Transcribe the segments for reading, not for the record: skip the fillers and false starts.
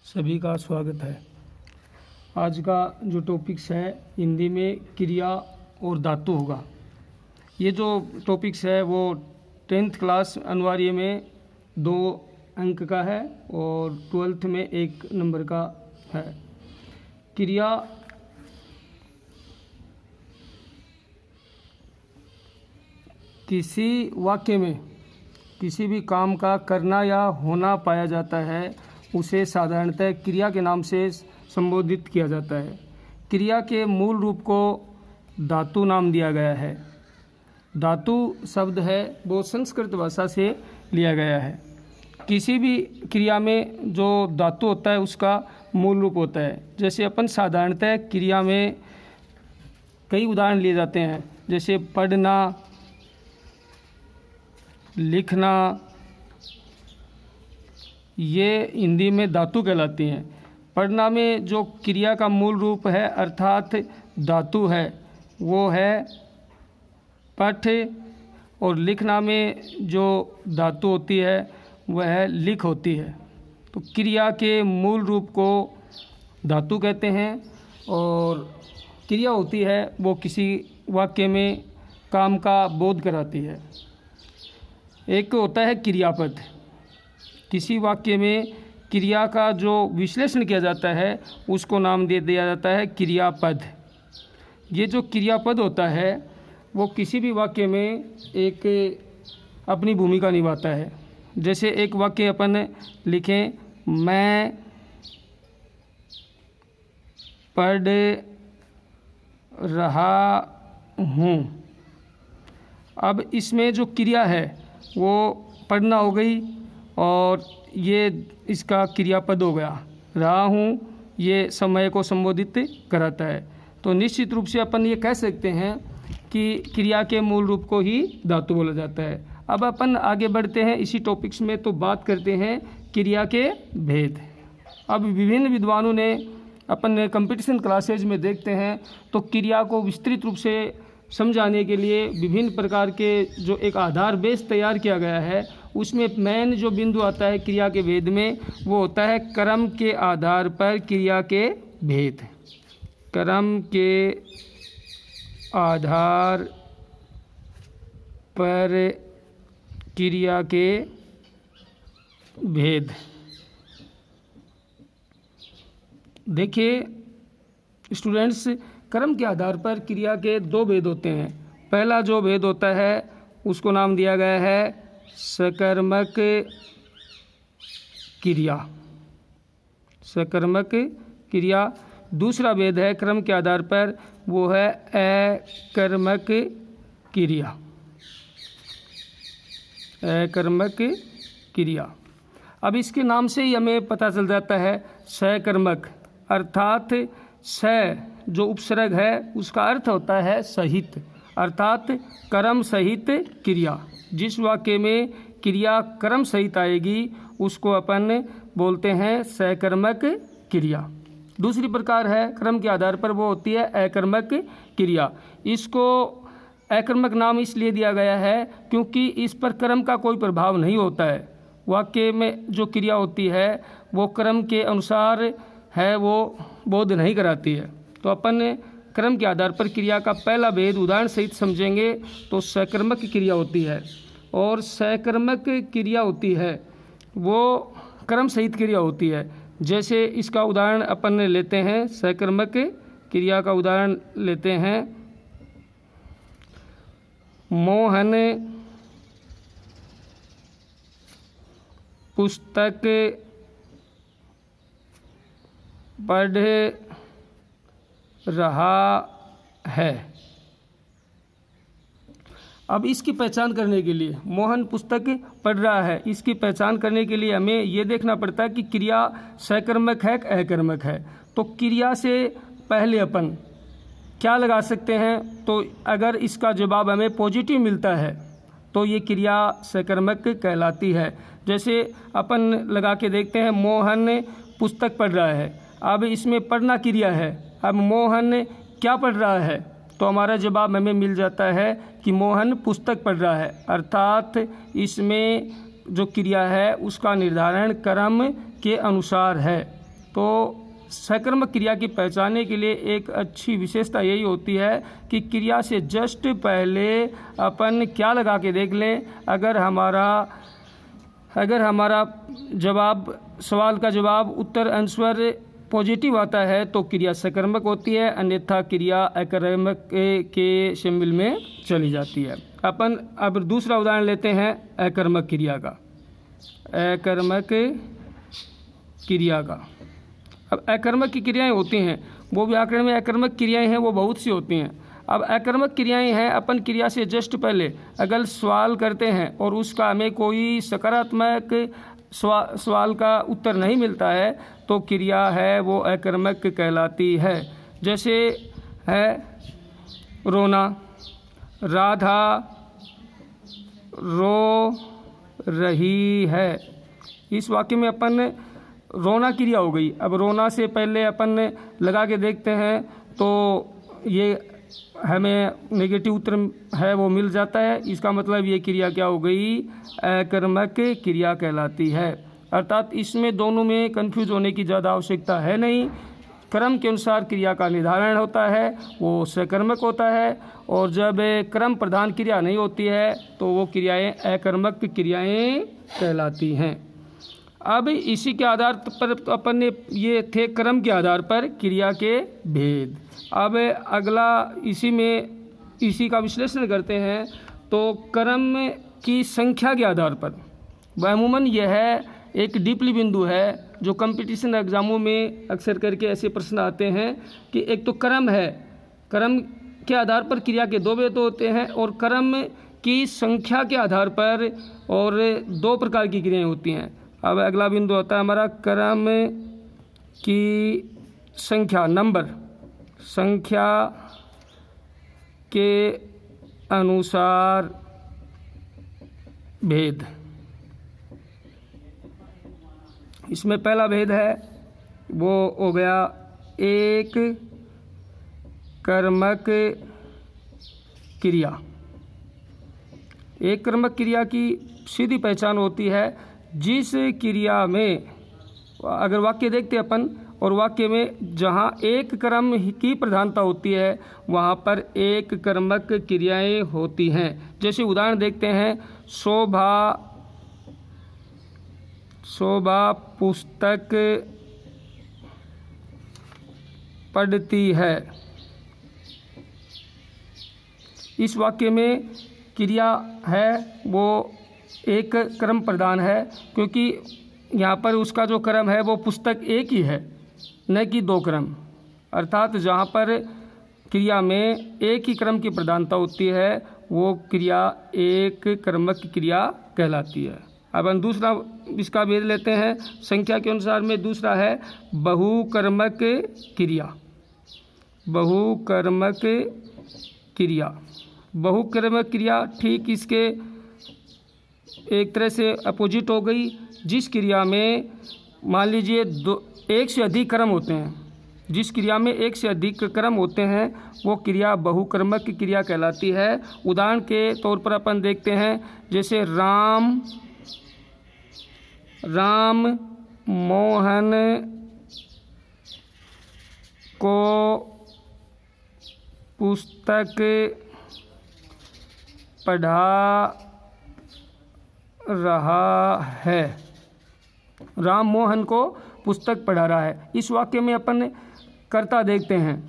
सभी का स्वागत है। आज का जो टॉपिक्स है हिंदी में क्रिया और धातु होगा। ये जो टॉपिक्स है वो 10th क्लास अनिवार्य में 2 अंक का है और 12th में 1 नंबर का है। क्रिया किसी वाक्य में किसी भी काम का करना या होना पाया जाता है उसे साधारणतः क्रिया के नाम से संबोधित किया जाता है। क्रिया के मूल रूप को धातु नाम दिया गया है। धातु शब्द है वो संस्कृत भाषा से लिया गया है। किसी भी क्रिया में जो धातु होता है उसका मूल रूप होता है। जैसे अपन साधारणतः क्रिया में कई उदाहरण लिए जाते हैं, जैसे पढ़ना, लिखना, ये हिंदी में धातु कहलाती हैं। पढ़ना में जो क्रिया का मूल रूप है अर्थात धातु है वो है पठ, और लिखना में जो धातु होती है वह लिख होती है। तो क्रिया के मूल रूप को धातु कहते हैं और क्रिया होती है वो किसी वाक्य में काम का बोध कराती है। एक होता है क्रियापद। किसी वाक्य में क्रिया का जो विश्लेषण किया जाता है उसको नाम दे दिया जाता है क्रियापद। ये जो क्रियापद होता है वो किसी भी वाक्य में एक अपनी भूमिका निभाता है। जैसे एक वाक्य अपन लिखें, मैं पढ़ रहा हूँ। अब इसमें जो क्रिया है वो पढ़ना हो गई और ये इसका क्रियापद हो गया। रहा हूँ ये समय को संबोधित कराता है। तो निश्चित रूप से अपन ये कह सकते हैं कि क्रिया के मूल रूप को ही धातु बोला जाता है। अब अपन आगे बढ़ते हैं इसी टॉपिक्स में, तो बात करते हैं क्रिया के भेद। अब विभिन्न विद्वानों ने अपन कंपटीशन क्लासेज में देखते हैं तो क्रिया को विस्तृत रूप से समझाने के लिए विभिन्न प्रकार के जो एक आधार बेस तैयार किया गया है उसमें मेन जो बिंदु आता है क्रिया के भेद में वो होता है क्रम के आधार पर क्रिया के भेद। क्रम के आधार पर क्रिया के भेद। देखिए स्टूडेंट्स, क्रम के आधार पर क्रिया के 2 भेद होते हैं। पहला जो भेद होता है उसको नाम दिया गया है सकर्मक क्रिया। सकर्मक क्रिया। दूसरा भेद है क्रम के आधार पर वो है अकर्मक क्रिया। अकर्मक क्रिया। अब इसके नाम से ही हमें पता चल जाता है सकर्मक अर्थात स जो उपसर्ग है उसका अर्थ होता है सहित, अर्थात कर्म सहित क्रिया। जिस वाक्य में क्रिया कर्म सहित आएगी उसको अपन बोलते हैं सकर्मक क्रिया। दूसरी प्रकार है क्रम के आधार पर वो होती है अकर्मक क्रिया। इसको अकर्मक नाम इसलिए दिया गया है क्योंकि इस पर कर्म का कोई प्रभाव नहीं होता है। वाक्य में जो क्रिया होती है वो कर्म के अनुसार है, वो बोध नहीं कराती है। तो अपन क्रम के आधार पर क्रिया का पहला भेद उदाहरण सहित समझेंगे तो सकर्मक क्रिया होती है, और सकर्मक क्रिया होती है वो क्रम सहित क्रिया होती है। जैसे इसका उदाहरण अपन लेते हैं, सकर्मक क्रिया का उदाहरण लेते हैं। मोहन पुस्तक पढ़ रहा है। अब इसकी पहचान करने के लिए, मोहन पुस्तक पढ़ रहा है, इसकी पहचान करने के लिए हमें ये देखना पड़ता है कि क्रिया सकर्मक है कि अकर्मक है। तो क्रिया से पहले अपन क्या लगा सकते हैं, तो अगर इसका जवाब हमें पॉजिटिव मिलता है तो ये क्रिया सकर्मक कहलाती है। जैसे अपन लगा के देखते हैं, मोहन पुस्तक पढ़ रहा है। अब इसमें पढ़ना क्रिया है। अब मोहन क्या पढ़ रहा है, तो हमारा जवाब हमें मिल जाता है कि मोहन पुस्तक पढ़ रहा है, अर्थात इसमें जो क्रिया है उसका निर्धारण कर्म के अनुसार है। तो सकर्मक क्रिया की पहचानने के लिए एक अच्छी विशेषता यही होती है कि क्रिया से जस्ट पहले अपन क्या लगा के देख लें। अगर हमारा जवाब, सवाल का जवाब, उत्तर, आंसर पॉजिटिव आता है तो क्रिया सकर्मक होती है, अन्यथा क्रिया अकर्मक के शामिल में चली जाती है। अपन अब दूसरा उदाहरण लेते हैं अकर्मक क्रिया का। अकर्मक क्रिया का, अब अकर्मक की क्रियाएं होती हैं, वो व्याकरण में अकर्मक क्रियाएं हैं वो बहुत सी होती हैं। अब अकर्मक क्रियाएं हैं, अपन क्रिया से जस्ट पहले अगर सवाल करते हैं और उसका हमें कोई सकारात्मक सवाल का उत्तर नहीं मिलता है तो क्रिया है वो अकर्मक कहलाती है। जैसे है रोना, राधा रो रही है। इस वाक्य में अपन रोना क्रिया हो गई। अब रोना से पहले अपन लगा के देखते हैं तो ये हमें नेगेटिव उत्तर है वो मिल जाता है। इसका मतलब ये क्रिया क्या हो गई, अकर्मक क्रिया कहलाती है। अर्थात इसमें दोनों में कंफ्यूज होने की ज़्यादा आवश्यकता है नहीं। क्रम के अनुसार क्रिया का निर्धारण होता है वो सकर्मक होता है, और जब क्रम प्रधान क्रिया नहीं होती है तो वो क्रियाएं अकर्मक क्रियाएं कहलाती हैं। अब इसी के आधार पर अपन ने, ये थे क्रम के आधार पर क्रिया के भेद। अब अगला इसी का विश्लेषण करते हैं। तो क्रम की संख्या के आधार पर अमूमन यह एक डीपली बिंदु है जो कंपटीशन एग्जामों में अक्सर करके ऐसे प्रश्न आते हैं कि एक तो क्रम है, क्रम के आधार पर क्रिया के दो भेद होते हैं, और क्रम की संख्या के आधार पर और दो प्रकार की क्रियाएं होती हैं। अब अगला बिंदु होता है हमारा क्रम की संख्या, नंबर, संख्या के अनुसार भेद। इसमें पहला भेद है वो हो गया एक कर्मक क्रिया। एक कर्मक क्रिया की सीधी पहचान होती है जिस क्रिया में, अगर वाक्य देखते हैं अपन, और वाक्य में जहाँ एक कर्म की प्रधानता होती है वहाँ पर एक कर्मक क्रियाएं होती हैं। जैसे उदाहरण देखते हैं, शोभा पुस्तक पढ़ती है। इस वाक्य में क्रिया है वो एक क्रम प्रधान है, क्योंकि यहाँ पर उसका जो क्रम है वो पुस्तक एक ही है, न कि दो क्रम। अर्थात जहाँ पर क्रिया में एक ही क्रम की प्रधानता होती है वो क्रिया एक कर्मक क्रिया कहलाती है। अब हम दूसरा इसका भेद लेते हैं संख्या के अनुसार में। दूसरा है बहुकर्मक क्रिया। बहुकर्मक क्रिया, बहुकर्मक क्रिया ठीक इसके एक तरह से अपोजिट हो गई। जिस क्रिया में मान लीजिए एक से अधिक कर्म होते हैं, जिस क्रिया में एक से अधिक कर्म होते हैं वो क्रिया बहुकर्मक क्रिया कहलाती है। उदाहरण के तौर पर अपन देखते हैं, जैसे राम मोहन को पुस्तक पढ़ा रहा है। राम मोहन को पुस्तक पढ़ा रहा है। इस वाक्य में अपन कर्ता देखते हैं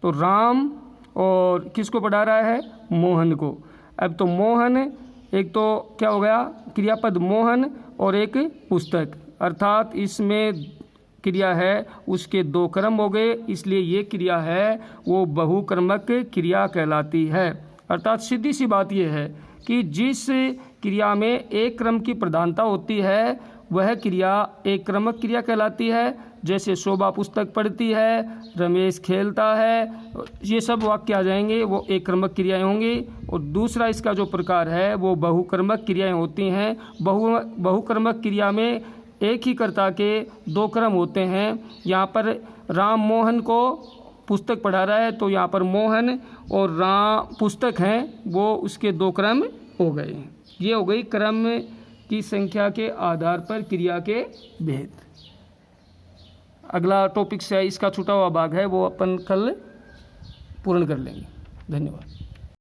तो राम और किसको पढ़ा रहा है, मोहन को। अब तो मोहन, एक तो क्या हो गया क्रियापद मोहन और एक पुस्तक, अर्थात इसमें क्रिया है उसके दो कर्म हो गए, इसलिए ये क्रिया है वो बहुकर्मक क्रिया कहलाती है। अर्थात सीधी सी बात यह है कि जिस क्रिया में एक क्रम की प्रधानता होती है वह क्रिया एक क्रमक क्रिया कहलाती है। जैसे शोभा पुस्तक पढ़ती है, रमेश खेलता है, ये सब वाक्य आ जाएंगे वो एक क्रमक क्रियाएं होंगी। और दूसरा इसका जो प्रकार है वो बहुकर्मक क्रियाएं होती हैं। बहुकर्मक क्रिया में एक ही कर्ता के दो क्रम होते हैं। यहाँ पर राम मोहन को पुस्तक पढ़ा रहा है तो यहाँ पर मोहन और राम पुस्तक हैं वो उसके दो क्रम हो गए। ये हो गई क्रम की संख्या के आधार पर क्रिया के भेद। अगला टॉपिक से इसका छूटा हुआ भाग है वो अपन कल पूर्ण कर लेंगे। धन्यवाद।